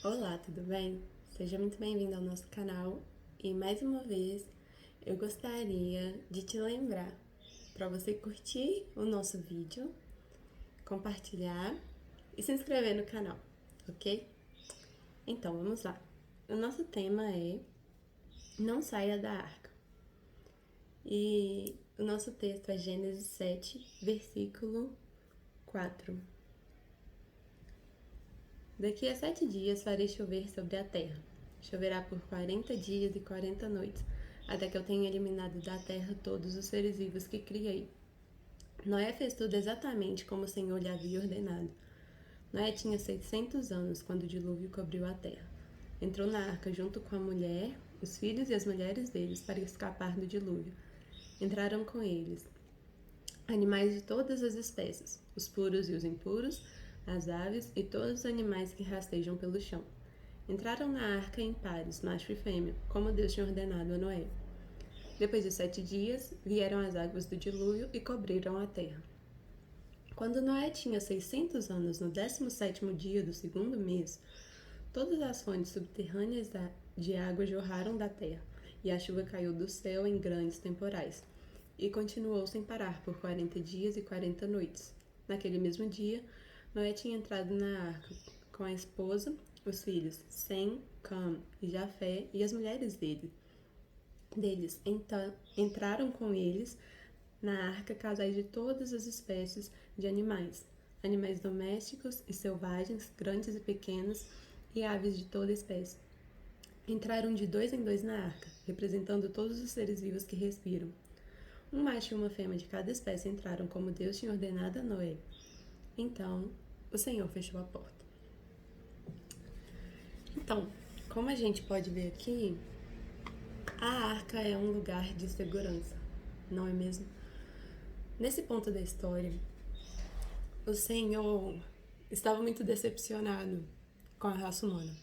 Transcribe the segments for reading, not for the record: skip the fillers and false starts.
Olá, tudo bem? Seja muito bem-vindo ao nosso canal e mais uma vez eu gostaria de te lembrar para você curtir o nosso vídeo, compartilhar e se inscrever no canal, ok? Então vamos lá. O nosso tema é Não saia da arca e o nosso texto é Gênesis 7, versículo 4. Daqui a 7 dias farei chover sobre a terra. Choverá por 40 dias e 40 noites, até que eu tenha eliminado da terra todos os seres vivos que criei. Noé fez tudo exatamente como o Senhor lhe havia ordenado. Noé tinha 600 anos quando o dilúvio cobriu a terra. Entrou na arca junto com a mulher, os filhos e as mulheres deles para escapar do dilúvio. Entraram com eles animais de todas as espécies, os puros e os impuros, as aves e todos os animais que rastejam pelo chão. Entraram na arca em pares, macho e fêmea, como Deus tinha ordenado a Noé. Depois de 7 dias, vieram as águas do dilúvio e cobriram a terra. Quando Noé tinha 600 anos, no 17º dia do segundo mês, todas as fontes subterrâneas de água jorraram da terra, e a chuva caiu do céu em grandes temporais, e continuou sem parar por 40 dias e 40 noites. Naquele mesmo dia, Noé tinha entrado na arca com a esposa, os filhos Sem, Cam e Jafé e as mulheres deles. Então, entraram com eles na arca casais de todas as espécies de animais, animais domésticos e selvagens, grandes e pequenos, e aves de toda espécie. Entraram de 2 em 2 na arca, representando todos os seres vivos que respiram. Um macho e uma fêmea de cada espécie entraram como Deus tinha ordenado a Noé. Então, o Senhor fechou a porta. Então, como a gente pode ver aqui, a arca é um lugar de segurança, não é mesmo? Nesse ponto da história, o Senhor estava muito decepcionado com a raça humana.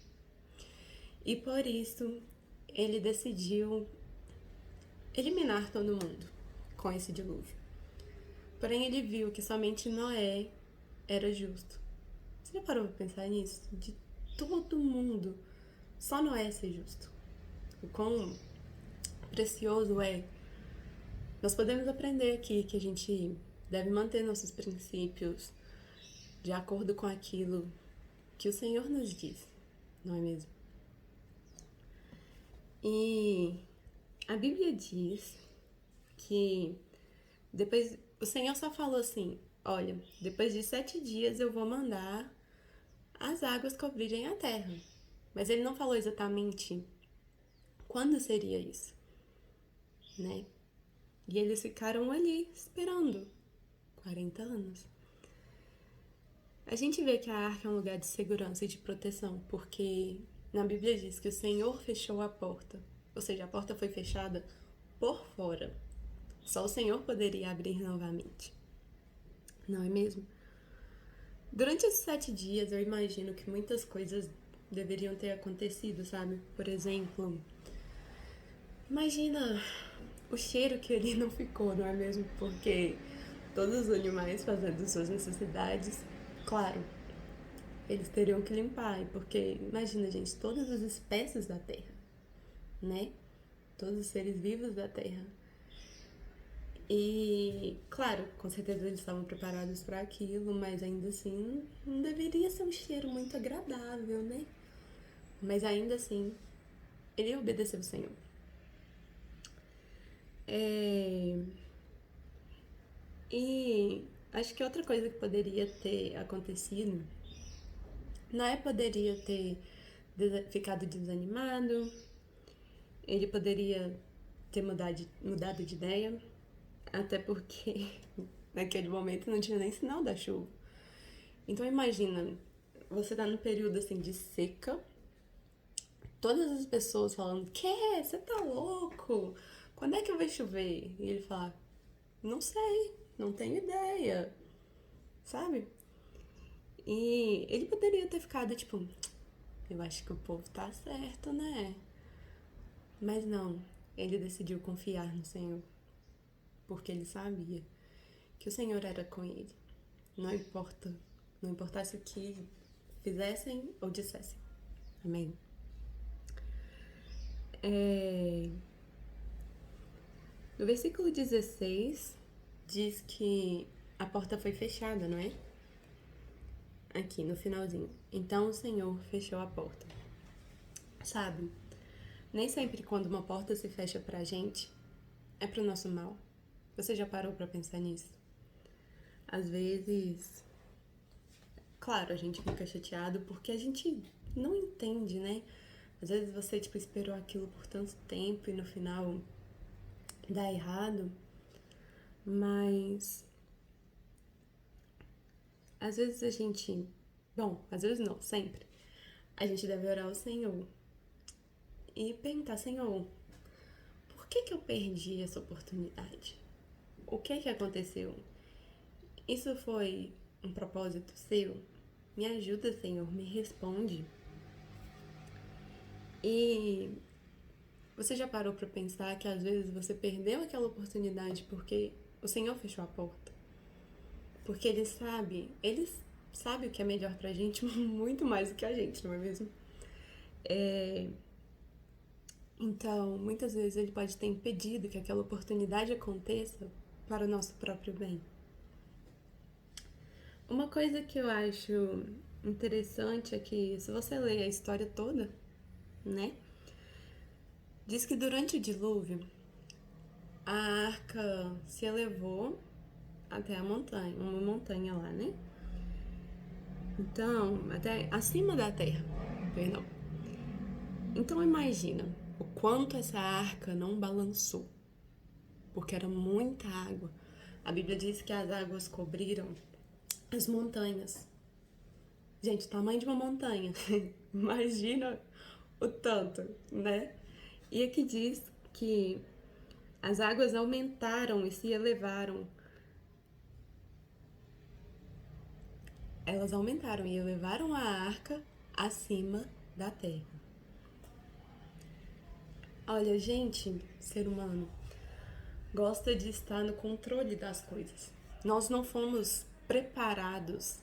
E por isso, ele decidiu eliminar todo mundo com esse dilúvio. Porém, ele viu que somente Noé era justo. Você já parou pra pensar nisso? De todo mundo, só Noé ser justo. O quão precioso é. Nós podemos aprender aqui que a gente deve manter nossos princípios de acordo com aquilo que o Senhor nos diz, não é mesmo? E a Bíblia diz que depois o Senhor só falou assim: olha, depois de 7 dias eu vou mandar as águas cobrirem a terra. Mas ele não falou exatamente quando seria isso, né? E eles ficaram ali esperando 40 anos. A gente vê que a arca é um lugar de segurança e de proteção, porque na Bíblia diz que o Senhor fechou a porta, ou seja, a porta foi fechada por fora. Só o Senhor poderia abrir novamente, não é mesmo? Durante esses 7 dias, eu imagino que muitas coisas deveriam ter acontecido, sabe? Por exemplo, imagina o cheiro que ele não ficou, não é mesmo? Porque todos os animais fazendo suas necessidades, claro, eles teriam que limpar, porque imagina, gente, todas as espécies da Terra, né? Todos os seres vivos da Terra. E, claro, com certeza eles estavam preparados para aquilo, mas ainda assim não deveria ser um cheiro muito agradável, né? Mas ainda assim, ele obedeceu o Senhor. É... E acho que outra coisa que poderia ter acontecido, Noé poderia ter ficado desanimado, ele poderia ter mudado de ideia, até porque naquele momento não tinha nem sinal da chuva. Então imagina, você tá num período assim de seca, todas as pessoas falando, que? Você tá louco? Quando é que vai chover? E ele fala, não sei, não tenho ideia, sabe? E ele poderia ter ficado tipo, eu acho que o povo tá certo, né? Mas não, ele decidiu confiar no Senhor, porque ele sabia que o Senhor era com ele. Não importa, não importasse o que fizessem ou dissessem. Amém? No versículo 16, diz que a porta foi fechada, não é? Aqui no finalzinho. Então o Senhor fechou a porta. Sabe, nem sempre quando uma porta se fecha pra gente, é pro nosso mal. Você já parou pra pensar nisso? Às vezes, claro, a gente fica chateado porque a gente não entende, né? Às vezes você, tipo, esperou aquilo por tanto tempo e no final dá errado. Mas às vezes a gente, bom, às vezes não, sempre, a gente deve orar ao Senhor e perguntar: Senhor, por que eu perdi essa oportunidade? O que aconteceu? Isso foi um propósito seu? Me ajuda, Senhor, me responde. E você já parou para pensar que às vezes você perdeu aquela oportunidade porque o Senhor fechou a porta? Porque Ele sabe o que é melhor pra gente muito mais do que a gente, não é mesmo? Então, muitas vezes Ele pode ter impedido que aquela oportunidade aconteça para o nosso próprio bem. Uma coisa que eu acho interessante é que, se você ler a história toda, né? Diz que durante o dilúvio, a arca se elevou até a montanha, uma montanha lá, né? Então, até acima da terra, perdão. Então imagina o quanto essa arca não balançou, porque era muita água. A Bíblia diz que as águas cobriram as montanhas. Gente, o tamanho de uma montanha. Imagina o tanto, né? E aqui diz que as águas aumentaram e se elevaram. Elas aumentaram e elevaram a arca acima da terra. Olha, gente, ser humano, gosta de estar no controle das coisas. Nós não fomos preparados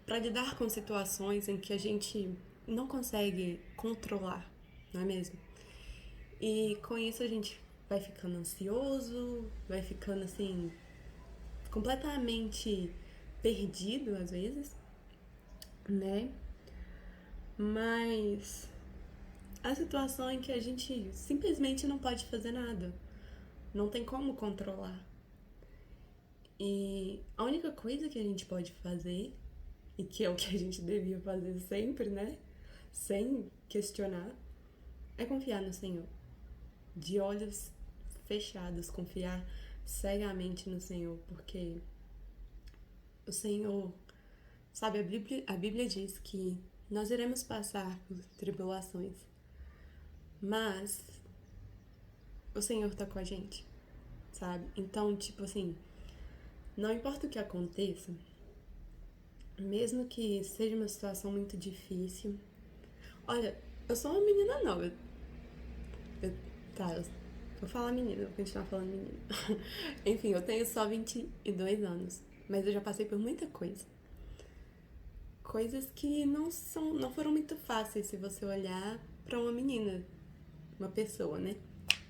para lidar com situações em que a gente não consegue controlar, não é mesmo? E com isso a gente vai ficando ansioso, vai ficando assim, completamente perdido às vezes, né? Mas a situação em que a gente simplesmente não pode fazer nada, não tem como controlar. E a única coisa que a gente pode fazer, e que é o que a gente devia fazer sempre, né? Sem questionar, é confiar no Senhor. De olhos fechados, confiar cegamente no Senhor, porque o Senhor, sabe, a Bíblia diz que nós iremos passar por tribulações, mas o Senhor tá com a gente, sabe? Então, tipo assim, não importa o que aconteça, mesmo que seja uma situação muito difícil. Olha, eu sou uma menina nova. Eu, eu vou falar menina, vou continuar falando menina. Enfim, eu tenho só 22 anos, mas eu já passei por muita coisa. Coisas que não foram muito fáceis se você olhar pra uma menina, uma pessoa, né,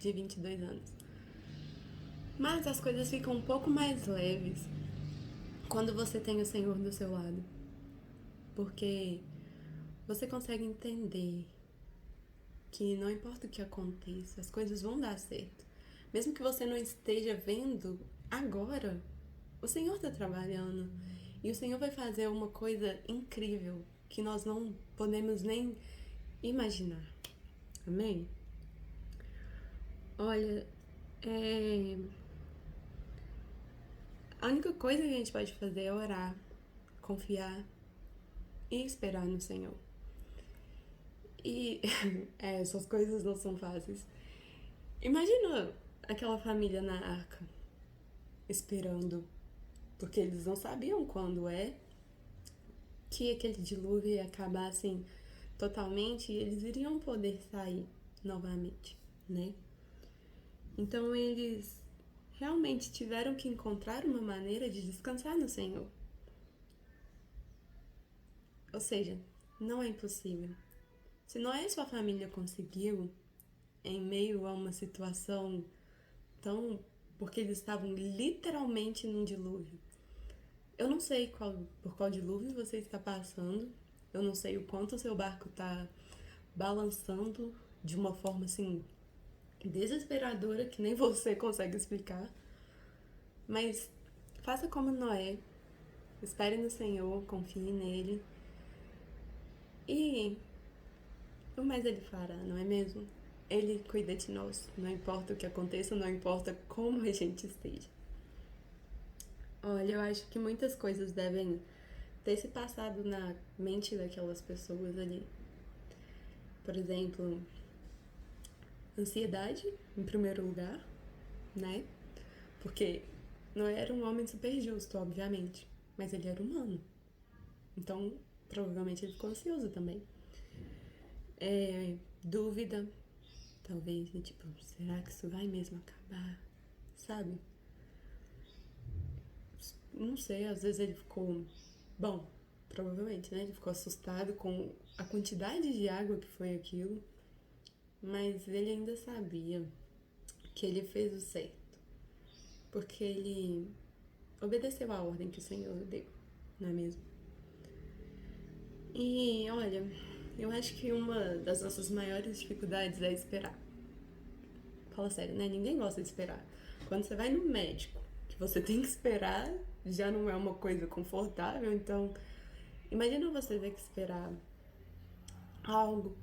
de 22 anos. Mas as coisas ficam um pouco mais leves quando você tem o Senhor do seu lado. Porque você consegue entender que não importa o que aconteça, as coisas vão dar certo. Mesmo que você não esteja vendo agora, o Senhor está trabalhando. E o Senhor vai fazer uma coisa incrível que nós não podemos nem imaginar. Amém? Olha, a única coisa que a gente pode fazer é orar, confiar e esperar no Senhor. E essas coisas não são fáceis. Imagina aquela família na arca, esperando, porque eles não sabiam quando que aquele dilúvio ia acabar assim totalmente e eles iriam poder sair novamente, né? Então eles realmente tiveram que encontrar uma maneira de descansar no Senhor. Ou seja, não é impossível. Se Noé e sua família conseguiu, em meio a uma situação tão... porque eles estavam literalmente num dilúvio. Eu não sei por qual dilúvio você está passando, eu não sei o quanto o seu barco está balançando de uma forma assim desesperadora que nem você consegue explicar. Mas faça como Noé, espere no Senhor, confie nele e o mais ele fará, não é mesmo? Ele cuida de nós, não importa o que aconteça, não importa como a gente esteja. Olha, eu acho que muitas coisas devem ter se passado na mente daquelas pessoas ali. Por exemplo, ansiedade, em primeiro lugar, né? Porque não era um homem super justo, obviamente, mas ele era humano. Então, provavelmente ele ficou ansioso também. Dúvida, talvez, né? Tipo, será que isso vai mesmo acabar? Sabe? Não sei, às vezes ele ficou... Bom, provavelmente, né? Ele ficou assustado com a quantidade de água que foi aquilo, mas ele ainda sabia que ele fez o certo, porque ele obedeceu a ordem que o Senhor deu, não é mesmo? E olha, eu acho que uma das nossas maiores dificuldades é esperar. Fala sério, né? Ninguém gosta de esperar. Quando você vai no médico, que você tem que esperar, já não é uma coisa confortável, então imagina você ter que esperar algo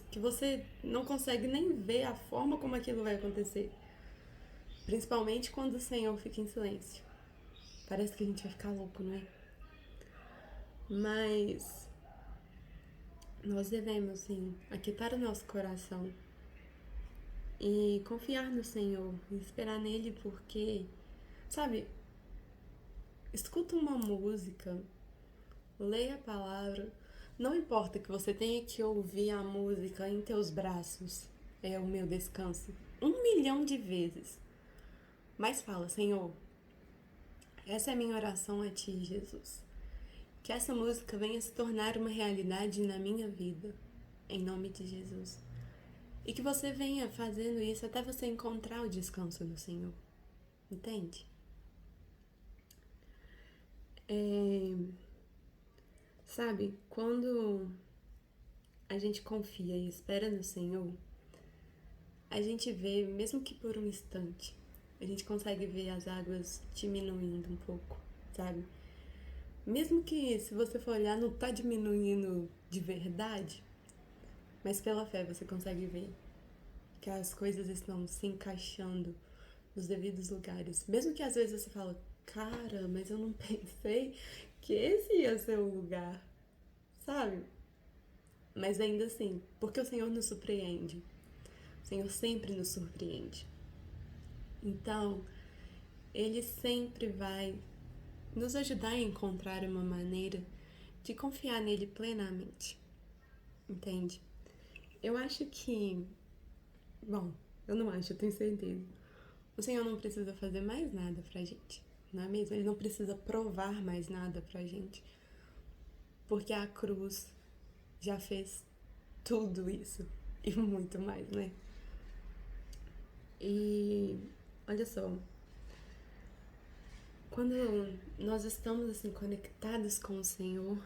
que você não consegue nem ver a forma como aquilo vai acontecer. Principalmente quando o Senhor fica em silêncio. Parece que a gente vai ficar louco, não é? Mas nós devemos, sim, aquietar o nosso coração e confiar no Senhor e esperar nele, porque, sabe, escuta uma música, leia a palavra, não importa que você tenha que ouvir a música em teus braços, é o meu descanso, 1 milhão de vezes. Mas fala, Senhor, essa é a minha oração a Ti, Jesus. Que essa música venha se tornar uma realidade na minha vida, em nome de Jesus. E que você venha fazendo isso até você encontrar o descanso no Senhor. Entende? Sabe, quando a gente confia e espera no Senhor, a gente vê, mesmo que por um instante, a gente consegue ver as águas diminuindo um pouco, sabe? Mesmo que, se você for olhar, não tá diminuindo de verdade, mas pela fé você consegue ver que as coisas estão se encaixando nos devidos lugares. Mesmo que às vezes você fala, cara, mas eu não pensei que esse ia ser o lugar, sabe? Mas ainda assim, porque o Senhor nos surpreende. O Senhor sempre nos surpreende. Então, Ele sempre vai nos ajudar a encontrar uma maneira de confiar nele plenamente. Entende? Eu acho que... Bom, eu não acho, eu tenho certeza. O Senhor não precisa fazer mais nada pra gente, não é mesmo? Ele não precisa provar mais nada pra gente, porque a cruz já fez tudo isso e muito mais, né? E olha só, quando nós estamos assim conectados com o Senhor,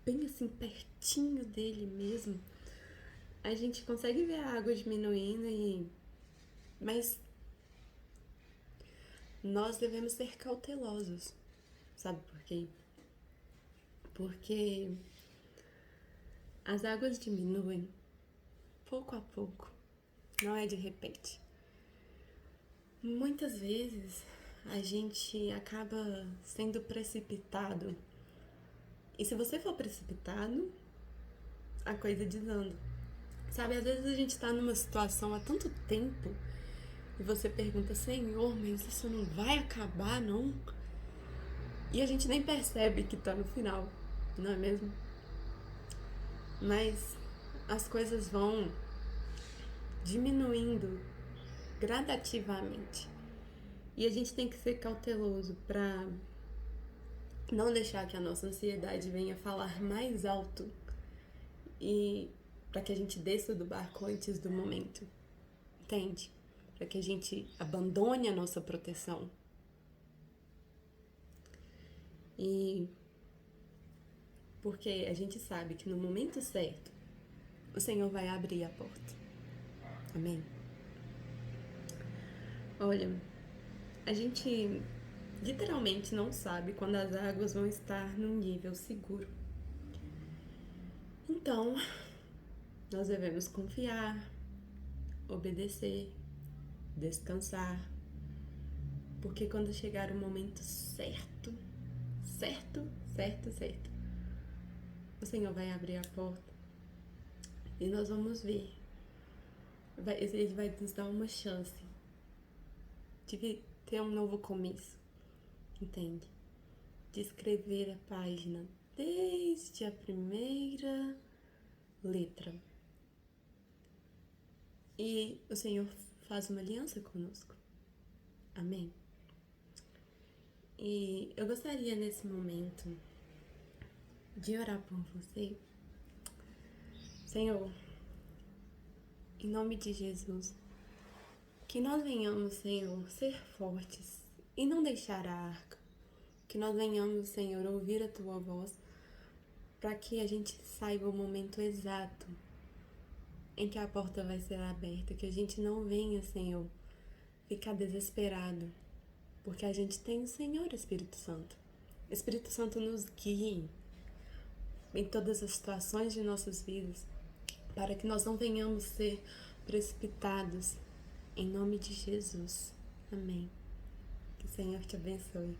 bem assim pertinho dele mesmo, a gente consegue ver a água diminuindo mas nós devemos ser cautelosos, sabe por quê? Porque as águas diminuem pouco a pouco, não é de repente. Muitas vezes a gente acaba sendo precipitado. E se você for precipitado, a coisa desanda. Sabe, às vezes a gente tá numa situação há tanto tempo e você pergunta, Senhor, mas isso não vai acabar, não? E a gente nem percebe que tá no final, não é mesmo? Mas as coisas vão diminuindo gradativamente. E a gente tem que ser cauteloso para não deixar que a nossa ansiedade venha falar mais alto e para que a gente desça do barco antes do momento, entende? Para que a gente abandone a nossa proteção. E porque a gente sabe que no momento certo, o Senhor vai abrir a porta. Amém? Olha, a gente literalmente não sabe quando as águas vão estar num nível seguro. Então, nós devemos confiar, obedecer, descansar, porque quando chegar o momento certo, o Senhor vai abrir a porta e nós vamos ver. Ele vai nos dar uma chance de ter um novo começo, entende? De escrever a página desde a primeira letra. E o Senhor faz uma aliança conosco. Amém? E eu gostaria nesse momento de orar por você. Senhor, em nome de Jesus, que nós venhamos, Senhor, ser fortes e não deixar a arca. Que nós venhamos, Senhor, ouvir a Tua voz, para que a gente saiba o momento exato em que a porta vai ser aberta. Que a gente não venha, Senhor, ficar desesperado, porque a gente tem o Senhor, Espírito Santo. Espírito Santo nos guie em todas as situações de nossas vidas, para que nós não venhamos ser precipitados, em nome de Jesus. Amém. Que o Senhor te abençoe.